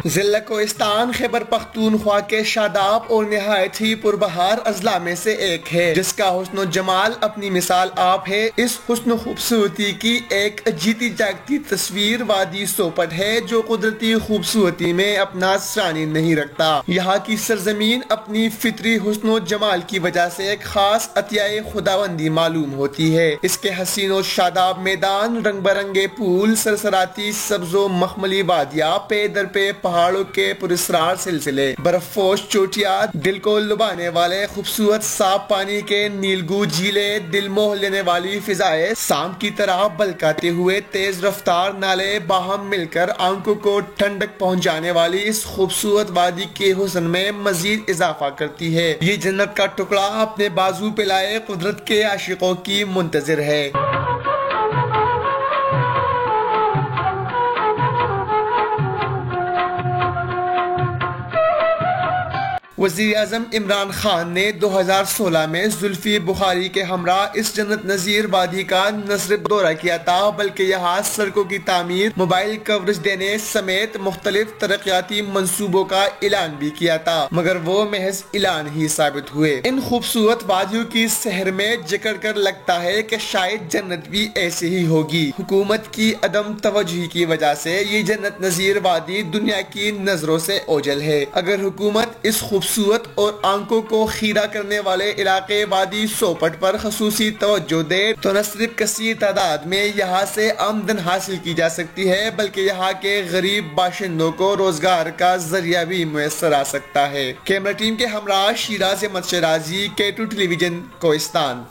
ضلع کوہستان خیبر پختونخوا کے شاداب اور نہایت ہی پربہار اضلاع میں سے ایک ہے، جس کا حسن و جمال اپنی مثال آپ ہے۔ اس حسن و خوبصورتی کی ایک جیتی جاگتی تصویر وادی سوپٹ ہے، جو قدرتی خوبصورتی میں اپنا ثانی نہیں رکھتا۔ یہاں کی سرزمین اپنی فطری حسن و جمال کی وجہ سے ایک خاص عطیہ خداوندی معلوم ہوتی ہے۔ اس کے حسین و شاداب میدان، رنگ برنگے پھول، سرسراتی سبز و مخملی وادیاں، پے در پے پہاڑوں کے پراسرار سلسلے، برف پوش چوٹیاں، دل کو لبانے والے خوبصورت صاف پانی کے نیلگو جھیلیں، دل موہ لینے والی فضائیں، شام کی طرح بلکاتے ہوئے تیز رفتار نالے باہم مل کر آنکھوں کو ٹھنڈک پہنچانے والی اس خوبصورت وادی کے حسن میں مزید اضافہ کرتی ہے۔ یہ جنت کا ٹکڑا اپنے بازو پہ لائے قدرت کے عاشقوں کی منتظر ہے۔ وزیر اعظم عمران خان نے 2016 میں زلفی بخاری کے ہمراہ اس جنت نظیر وادی کا نہ صرف دورہ کیا تھا، بلکہ یہاں سڑکوں کی تعمیر، موبائل کوریج دینے سمیت مختلف ترقیاتی منصوبوں کا اعلان بھی کیا تھا، مگر وہ محض اعلان ہی ثابت ہوئے۔ ان خوبصورت وادیوں کی سحر میں جکڑ کر لگتا ہے کہ شاید جنت بھی ایسے ہی ہوگی۔ حکومت کی عدم توجہی کی وجہ سے یہ جنت نظیر وادی دنیا کی نظروں سے اوجھل ہے۔ اگر حکومت اس خوبصورت اور آنکھوں کو خیرہ کرنے والے علاقے وادی سوپٹ پر خصوصی توجہ دے تو نہ صرف کثیر تعداد میں یہاں سے آمدن حاصل کی جا سکتی ہے، بلکہ یہاں کے غریب باشندوں کو روزگار کا ذریعہ بھی میسر آ سکتا ہے۔ کیمرہ ٹیم کے ہمراہ شیراز احمد شیرازی، K2 ٹیلی ویژن، کوہستان۔